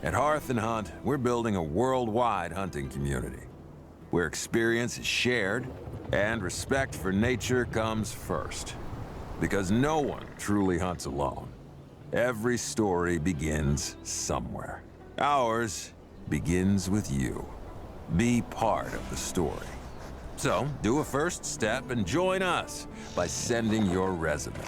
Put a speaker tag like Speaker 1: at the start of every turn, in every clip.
Speaker 1: At Hearth and Hunt, we're building a worldwide hunting community, where experience is shared and respect for nature comes first. Because no one truly hunts alone. Every story begins somewhere. Ours begins with you. Be part of the story. So, do a first step and join us by sending your resume.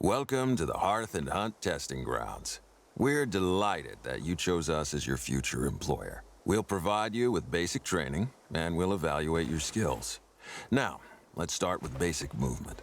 Speaker 1: Welcome to the Hearth and Hunt Testing Grounds. We're delighted that you chose us as your future employer. We'll provide you with basic training, and we'll evaluate your skills. Now, let's start with basic movement.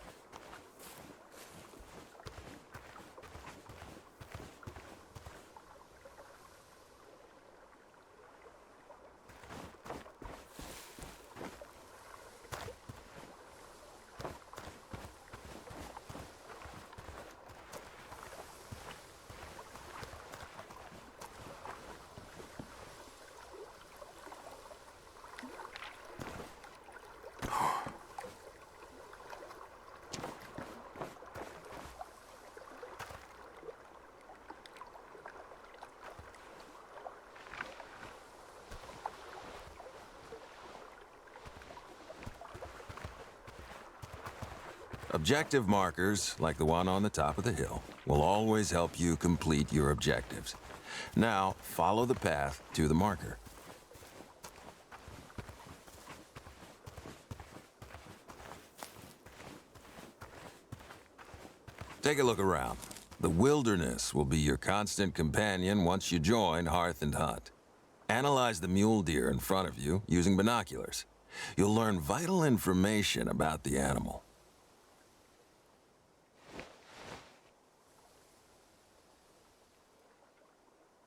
Speaker 1: Objective markers, like the one on the top of the hill, will always help you complete your objectives. Now, follow the path to the marker. Take a look around. The wilderness will be your constant companion once you join Hearth and Hunt. Analyze the mule deer in front of you using binoculars. You'll learn vital information about the animal.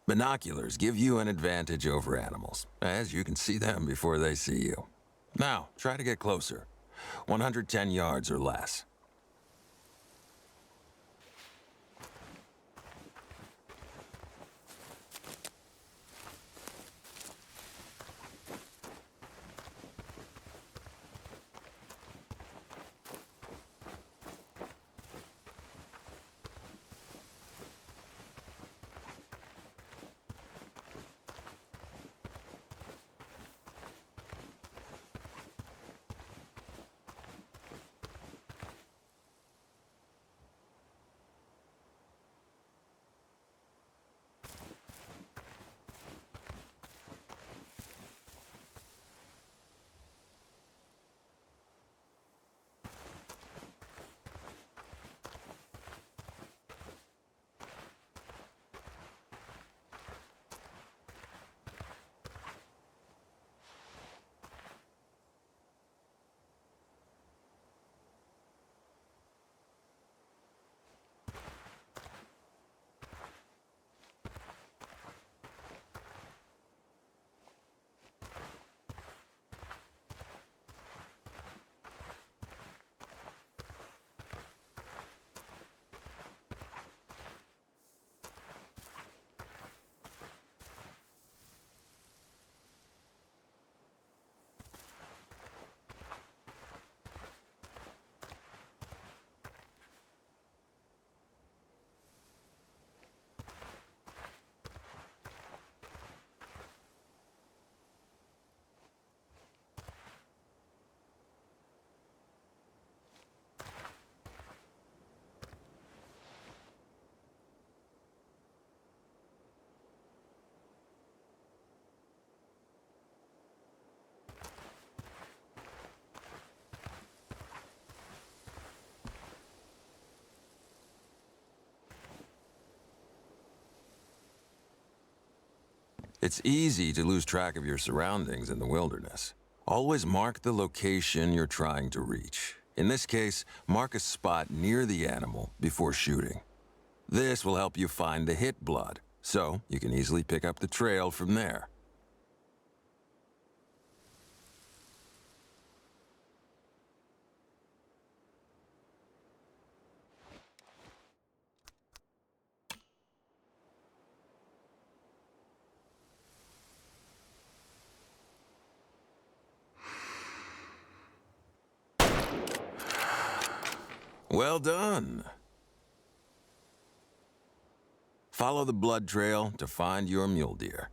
Speaker 1: Binoculars give you an advantage over animals, as you can see them before they see you. Now, try to get closer. 110 yards or less. It's easy to lose track of your surroundings in the wilderness. Always mark the location you're trying to reach. In this case, mark a spot near the animal before shooting. This will help you find the hit blood, so you can easily pick up the trail from there. Well done. Follow the blood trail to find your mule deer.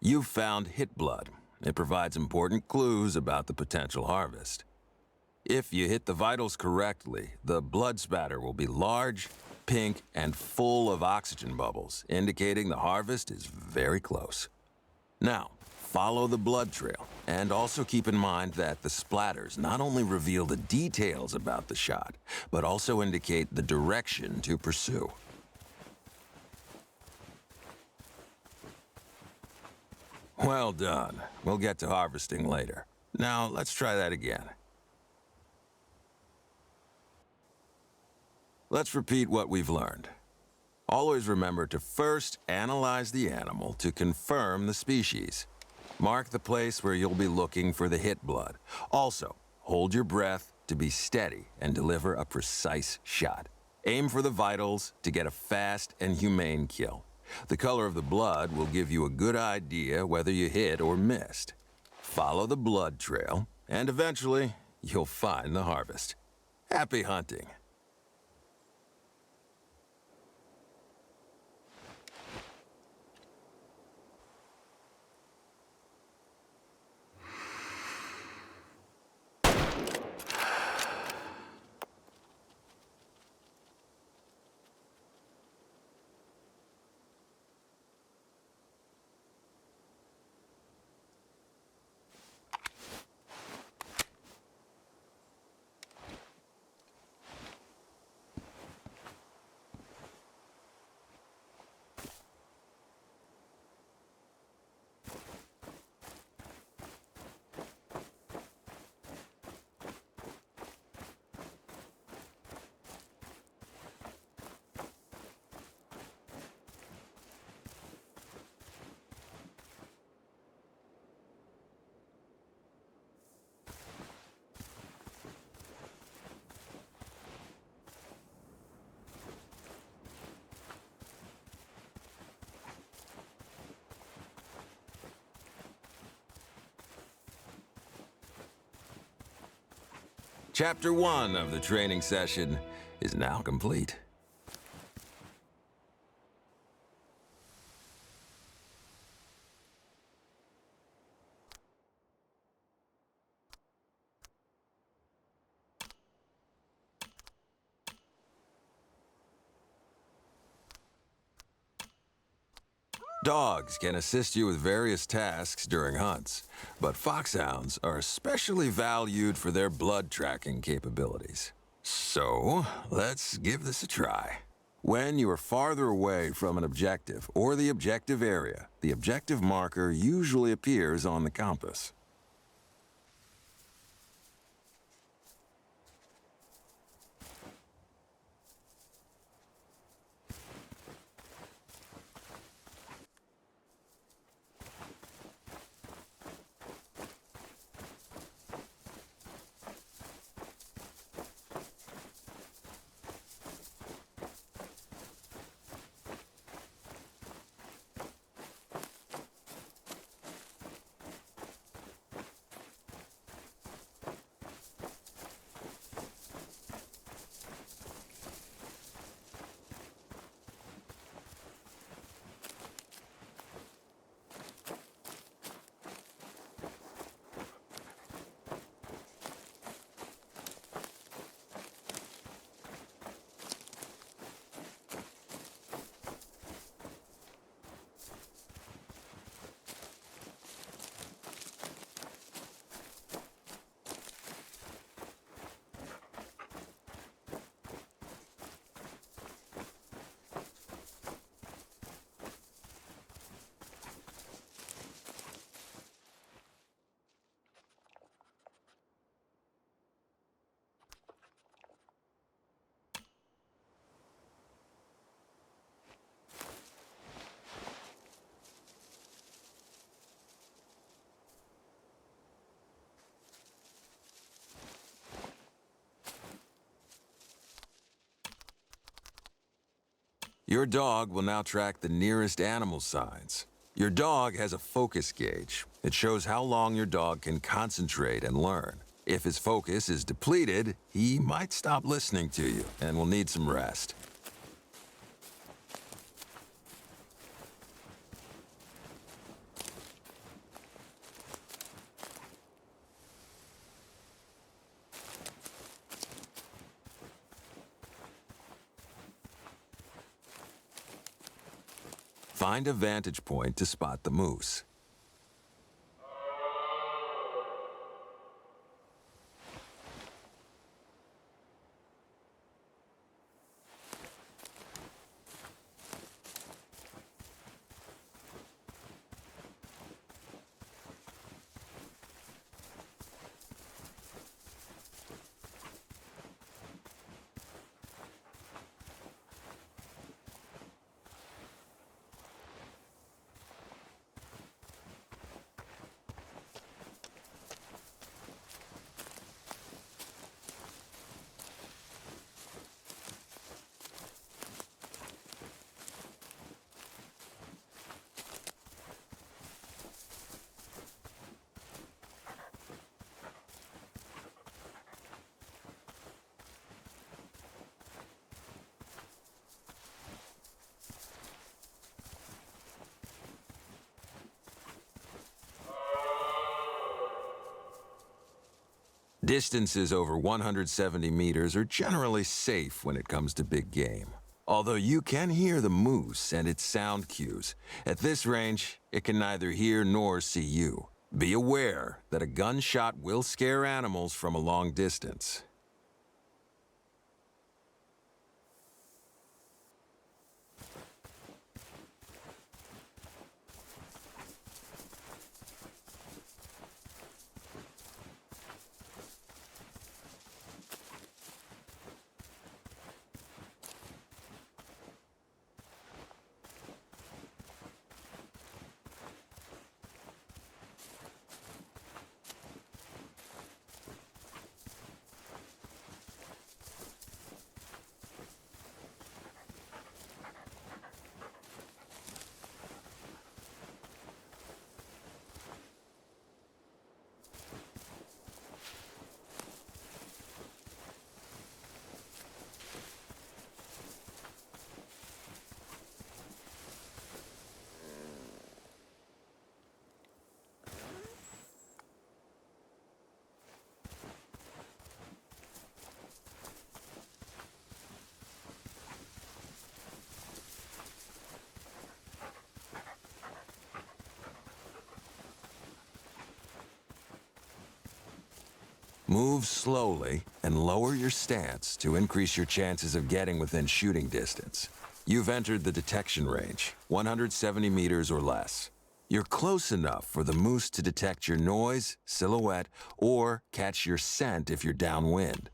Speaker 1: You've found hit blood. It provides important clues about the potential harvest. If you hit the vitals correctly, the blood spatter will be large, pink, and full of oxygen bubbles, indicating the harvest is very close. Now, follow the blood trail, and also keep in mind that the splatters not only reveal the details about the shot, but also indicate the direction to pursue. Well done. We'll get to harvesting later. Now, let's try that again. Let's repeat what we've learned. Always remember to first analyze the animal to confirm the species. Mark the place where you'll be looking for the hit blood. Also, hold your breath to be steady and deliver a precise shot. Aim for the vitals to get a fast and humane kill. The color of the blood will give you a good idea whether you hit or missed. Follow the blood trail, and eventually, you'll find the harvest. Happy hunting! Chapter 1 of the training session is now complete. Dogs can assist you with various tasks during hunts, but foxhounds are especially valued for their blood tracking capabilities. So, let's give this a try. When you are farther away from an objective or the objective area, the objective marker usually appears on the compass. Your dog will now track the nearest animal signs. Your dog has a focus gauge. It shows how long your dog can concentrate and learn. If his focus is depleted, he might stop listening to you and will need some rest. Find a vantage point to spot the moose. Distances over 170 meters are generally safe when it comes to big game. Although you can hear the moose and its sound cues, at this range, it can neither hear nor see you. Be aware that a gunshot will scare animals from a long distance. Move slowly and lower your stance to increase your chances of getting within shooting distance. You've entered the detection range, 170 meters or less. You're close enough for the moose to detect your noise, silhouette, or catch your scent if you're downwind.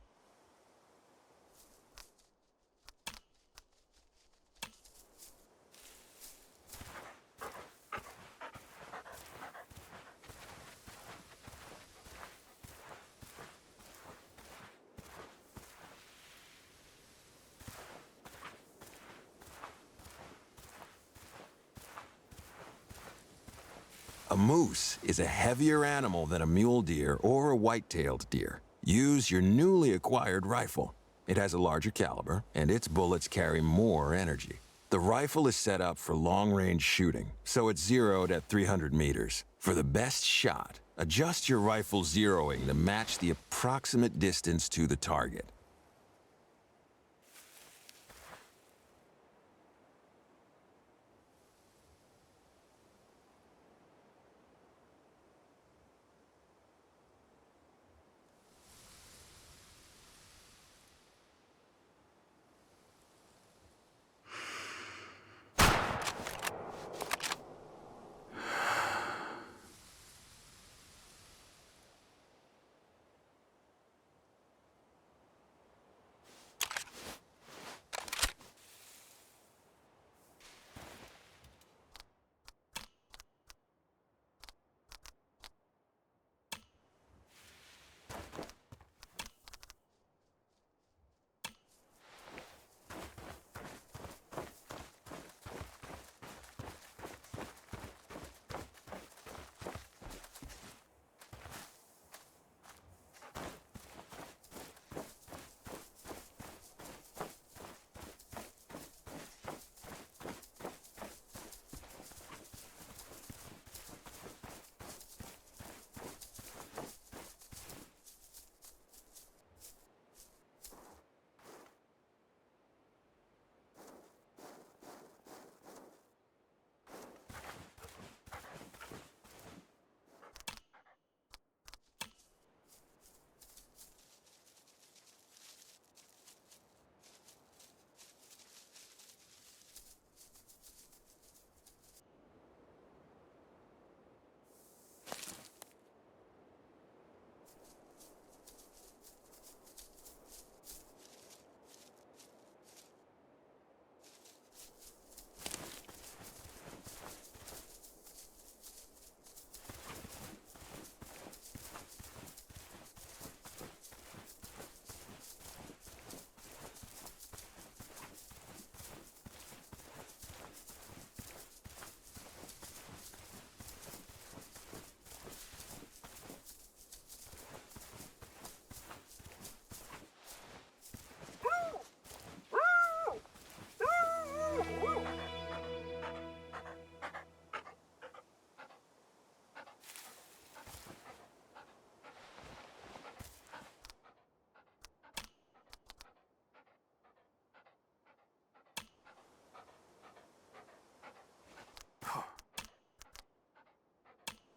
Speaker 1: A moose is a heavier animal than a mule deer or a white-tailed deer. Use your newly acquired rifle. It has a larger caliber, and its bullets carry more energy. The rifle is set up for long-range shooting, so it's zeroed at 300 meters. For the best shot, adjust your rifle zeroing to match the approximate distance to the target.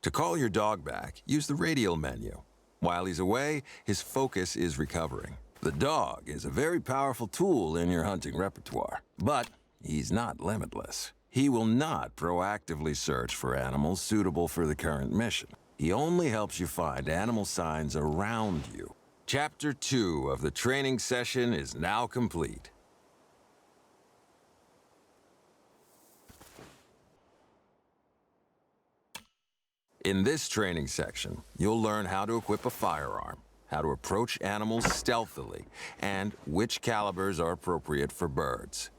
Speaker 1: To call your dog back, use the radial menu. While he's away, his focus is recovering. The dog is a very powerful tool in your hunting repertoire, but he's not limitless. He will not proactively search for animals suitable for the current mission. He only helps you find animal signs around you. Chapter 2 of the training session is now complete. In this training section, you'll learn how to equip a firearm, how to approach animals stealthily, and which calibers are appropriate for birds.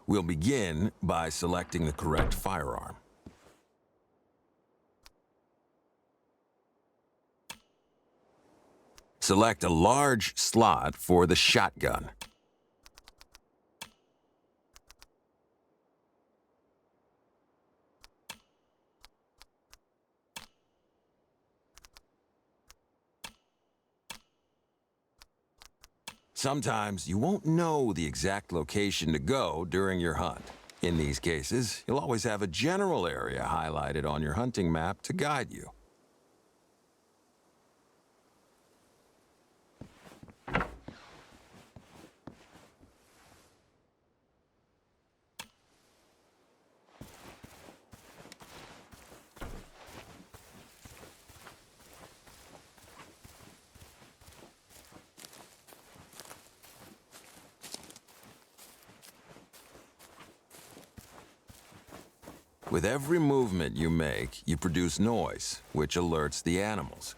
Speaker 1: We'll begin by selecting the correct firearm. Select a large slot for the shotgun. Sometimes you won't know the exact location to go during your hunt. In these cases, you'll always have a general area highlighted on your hunting map to guide you. With every movement you make, you produce noise, which alerts the animals.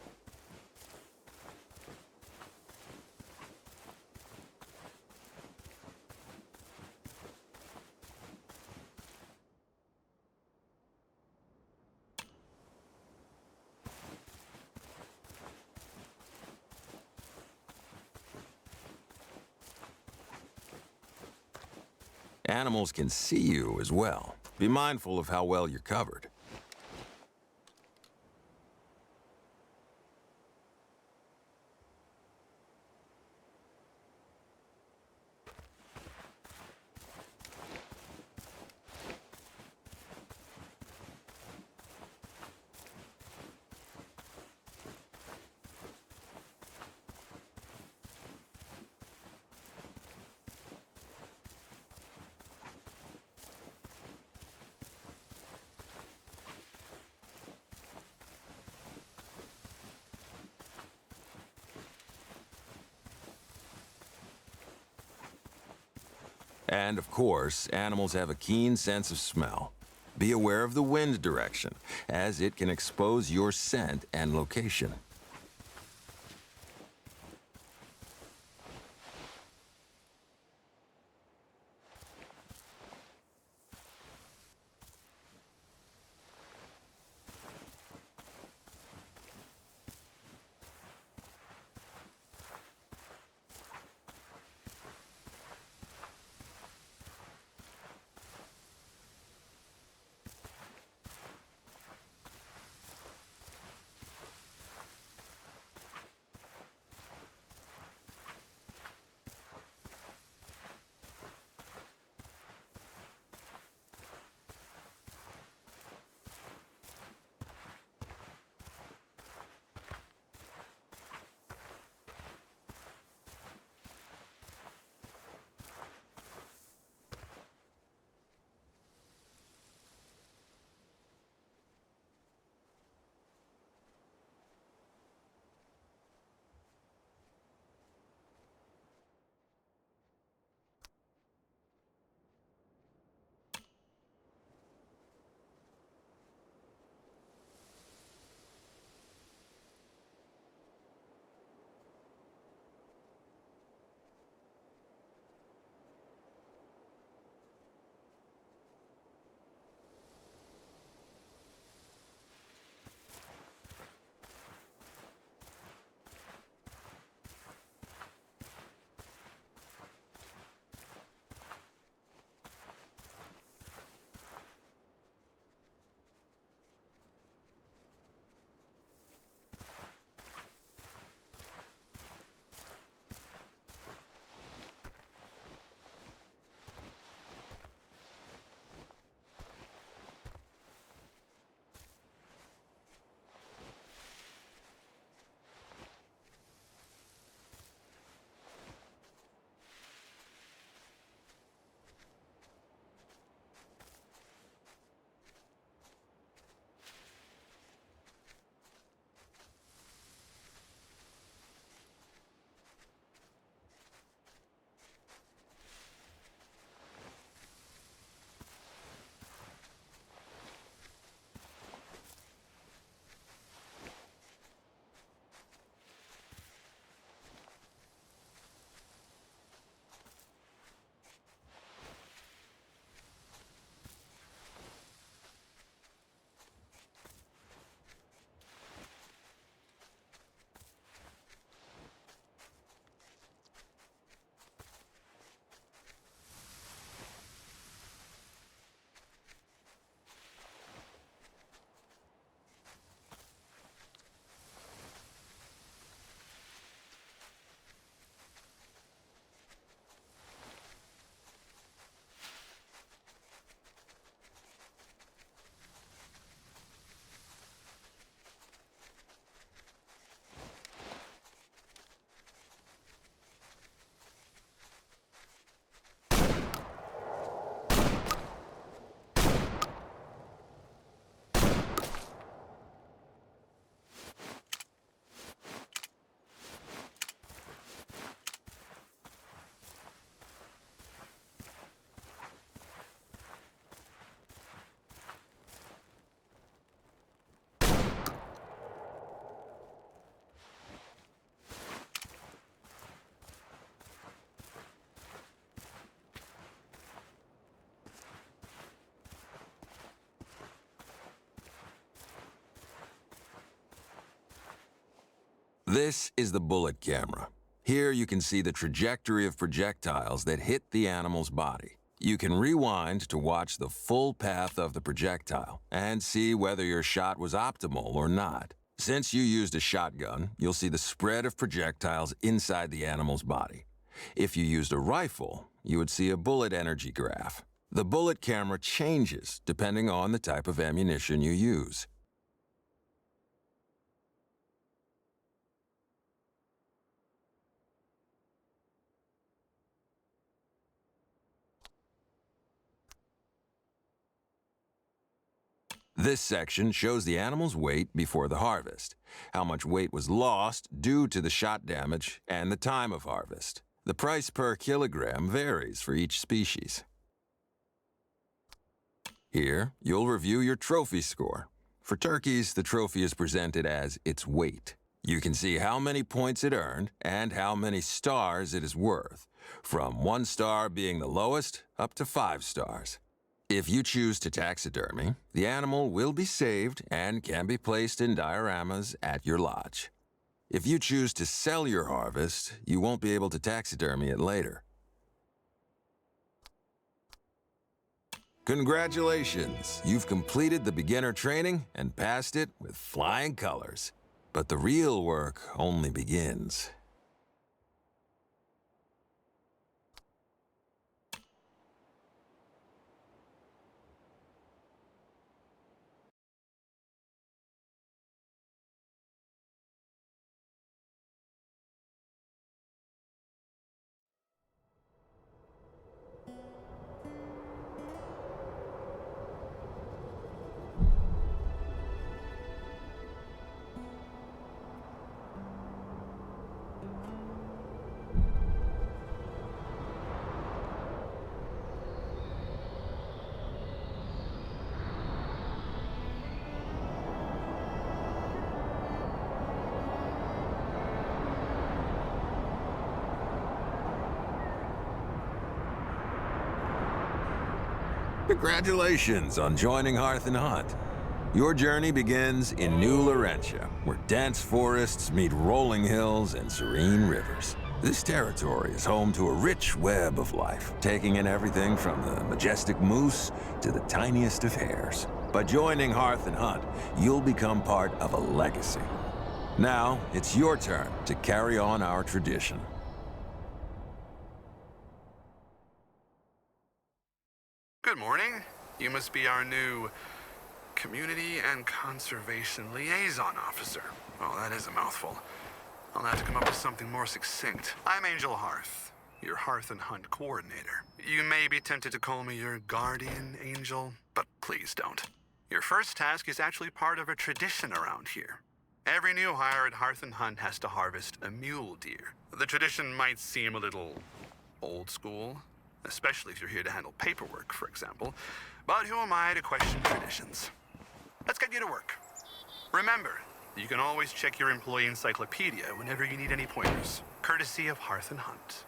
Speaker 1: Animals can see you as well. Be mindful of how well you're covered. And of course, animals have a keen sense of smell. Be aware of the wind direction, as it can expose your scent and location. This is the bullet camera. Here you can see the trajectory of projectiles that hit the animal's body. You can rewind to watch the full path of the projectile and see whether your shot was optimal or not. Since you used a shotgun, you'll see the spread of projectiles inside the animal's body. If you used a rifle, you would see a bullet energy graph. The bullet camera changes depending on the type of ammunition you use. This section shows the animal's weight before the harvest, how much weight was lost due to the shot damage, and the time of harvest. The price per kilogram varies for each species. Here, you'll review your trophy score. For turkeys, the trophy is presented as its weight. You can see how many points it earned and how many stars it is worth, from 1 star being the lowest up to 5 stars. If you choose to taxidermy, the animal will be saved and can be placed in dioramas at your lodge. If you choose to sell your harvest, you won't be able to taxidermy it later. Congratulations! You've completed the beginner training and passed it with flying colors. But the real work only begins. Congratulations on joining Hearth and Hunt. Your journey begins in New Laurentia, where dense forests meet rolling hills and serene rivers. This territory is home to a rich web of life, taking in everything from the majestic moose to the tiniest of hares. By joining Hearth and Hunt, you'll become part of a legacy. Now, it's your turn to carry on our tradition.
Speaker 2: Good morning. You must be our new Community and Conservation Liaison Officer. Well, that is a mouthful. I'll have to come up with something more succinct. I'm Angel Hearth, your Hearth and Hunt coordinator. You may be tempted to call me your guardian angel, but please don't. Your first task is actually part of a tradition around here. Every new hire at Hearth and Hunt has to harvest a mule deer. The tradition might seem a little old school, especially if you're here to handle paperwork, for example. But who am I to question traditions? Let's get you to work. Remember, you can always check your employee encyclopedia whenever you need any pointers, courtesy of Hearth and Hunt.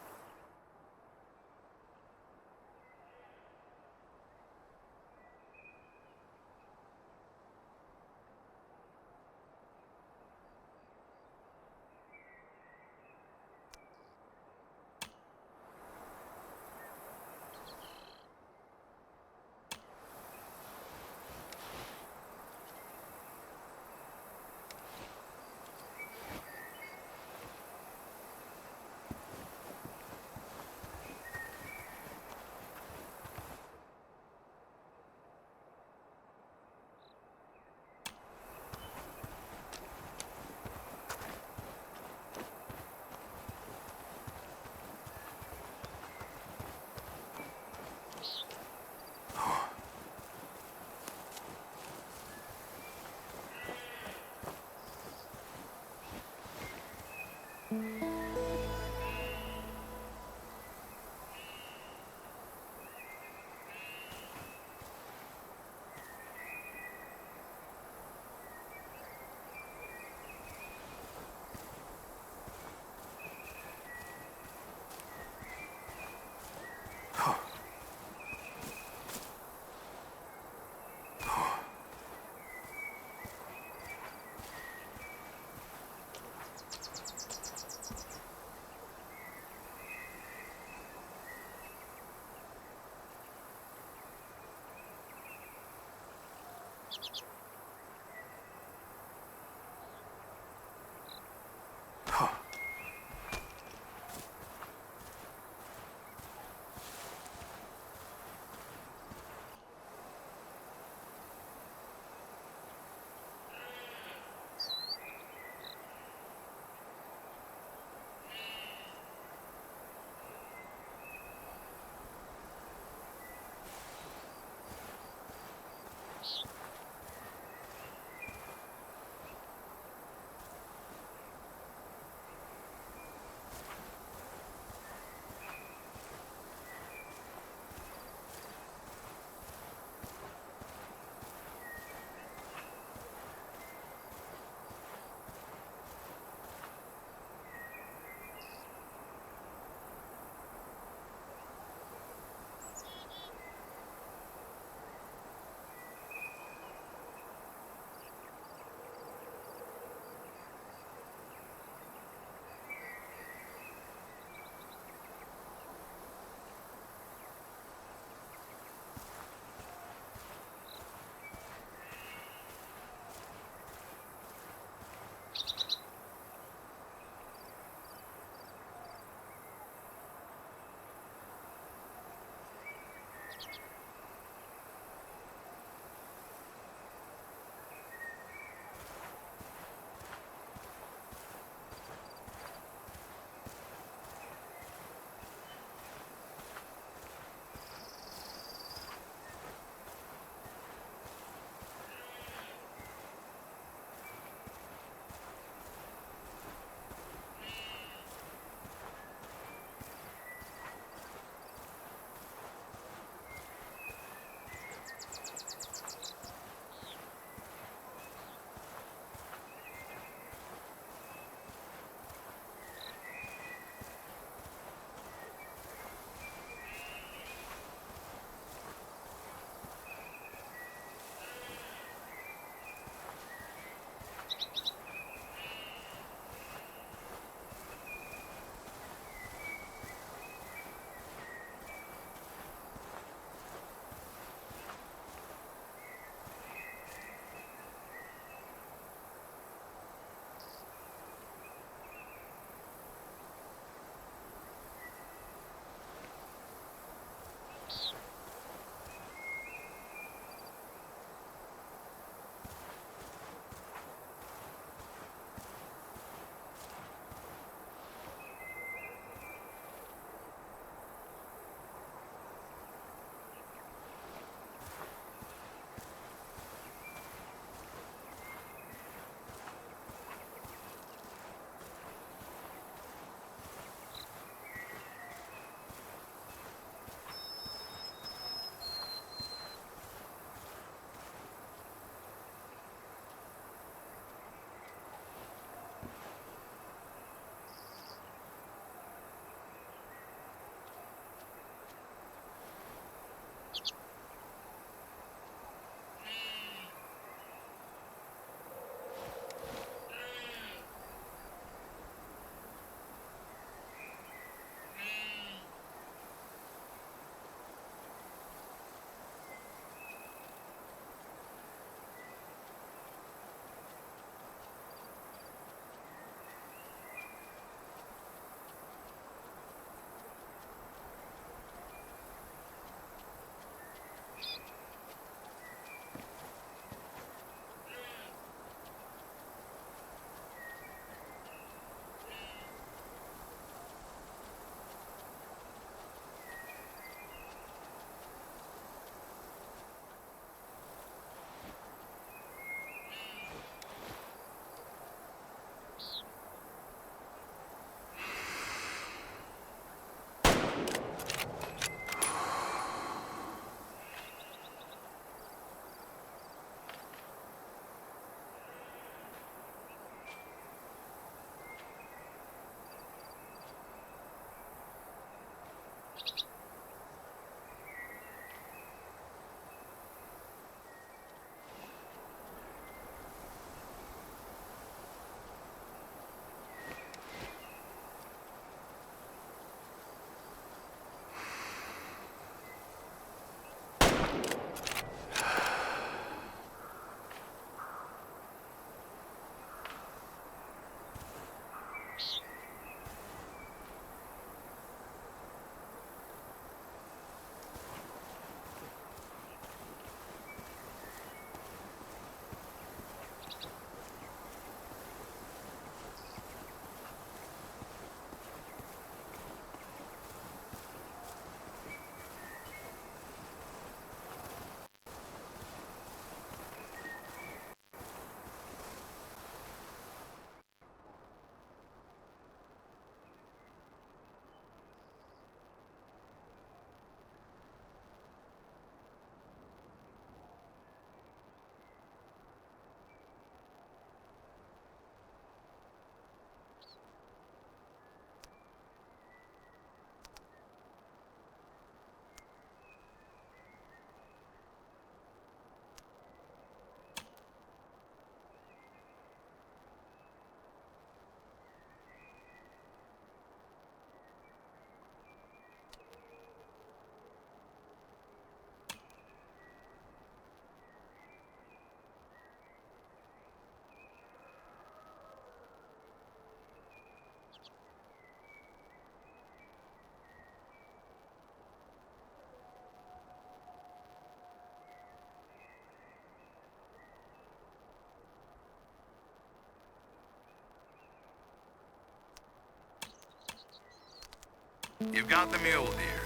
Speaker 2: You've got the mule deer.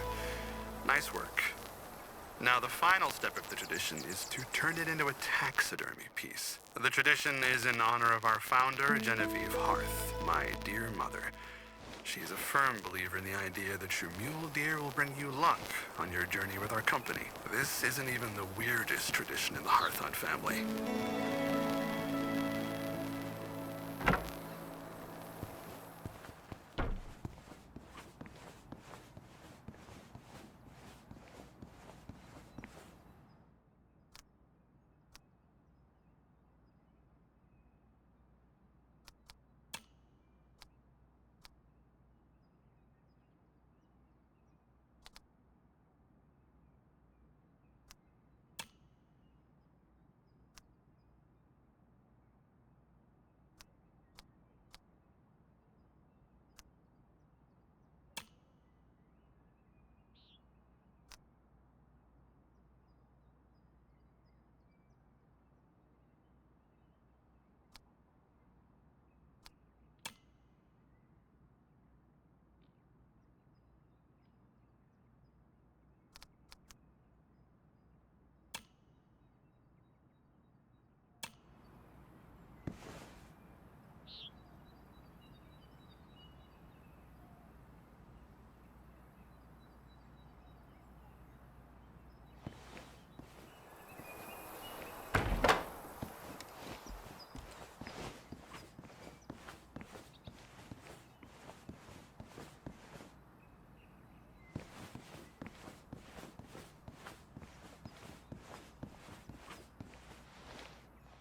Speaker 2: Nice work. Now, the final step of the tradition is to turn it into a taxidermy piece. The tradition is in honor of our founder, Genevieve Harth, my dear mother. She's a firm believer in the idea that your mule deer will bring you luck on your journey with our company. This isn't even the weirdest tradition in the Hearth Hunt family.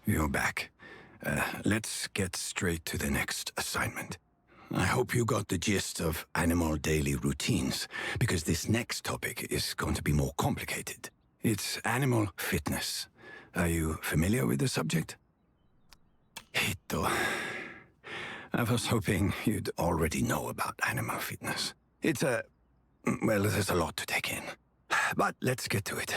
Speaker 3: You're back. Let's get straight to the next assignment. I hope you got the gist of animal daily routines, because this next topic is going to be more complicated. It's animal fitness. Are you familiar with the subject? Hito. I was hoping you'd already know about animal fitness. Well, there's a lot to take in. But let's get to it.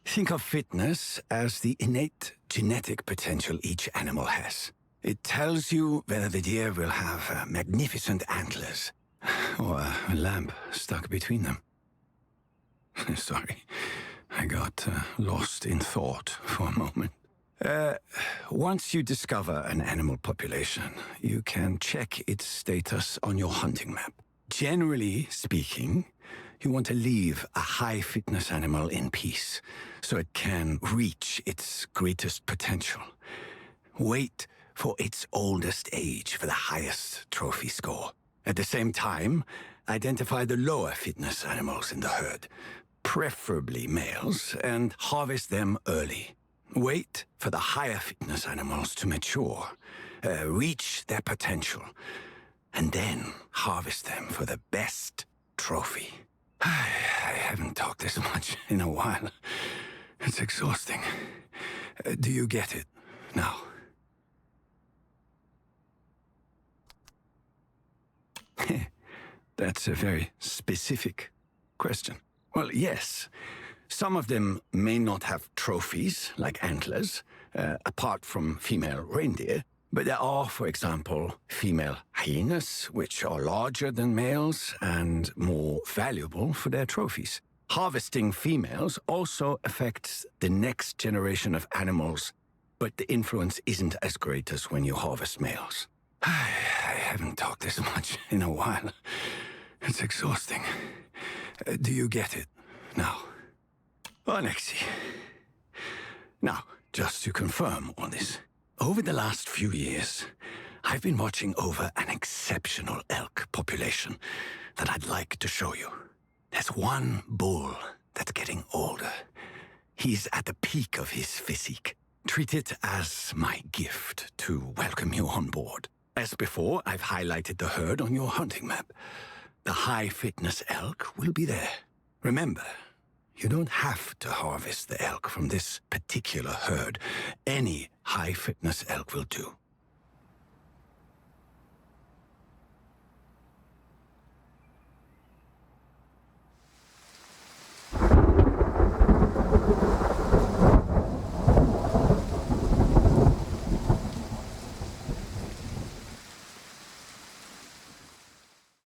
Speaker 3: Think of fitness as the innate genetic potential each animal has. It tells you whether the deer will have magnificent antlers or a lamp stuck between them. Sorry, I got lost in thought for a moment. Once you discover an animal population, you can check its status on your hunting map. Generally speaking, you want to leave a high-fitness animal in peace, so it can reach its greatest potential. Wait for its oldest age for the highest trophy score. At the same time, identify the lower fitness animals in the herd, preferably males, and harvest them early. Wait for the higher fitness animals to mature, reach their potential, and then harvest them for the best trophy. I haven't talked this much in a while. It's exhausting. Do you get it now? That's a very specific question. Well, yes. Some of them may not have trophies, like antlers, apart from female reindeer. But there are, for example, female hyenas, which are larger than males and more valuable for their trophies. Harvesting females also affects the next generation of animals, but the influence isn't as great as when you harvest males. I haven't talked this much in a while. It's exhausting. Do you get it now? Alexei. Now, just to confirm all this. Over the last few years, I've been watching over an exceptional elk population that I'd like to show you. There's one bull that's getting older. He's at the peak of his physique. Treat it as my gift to welcome you on board. As before, I've highlighted the herd on your hunting map. The high-fitness elk will be there. Remember, you don't have to harvest the elk from this particular herd. Any high-fitness elk will do.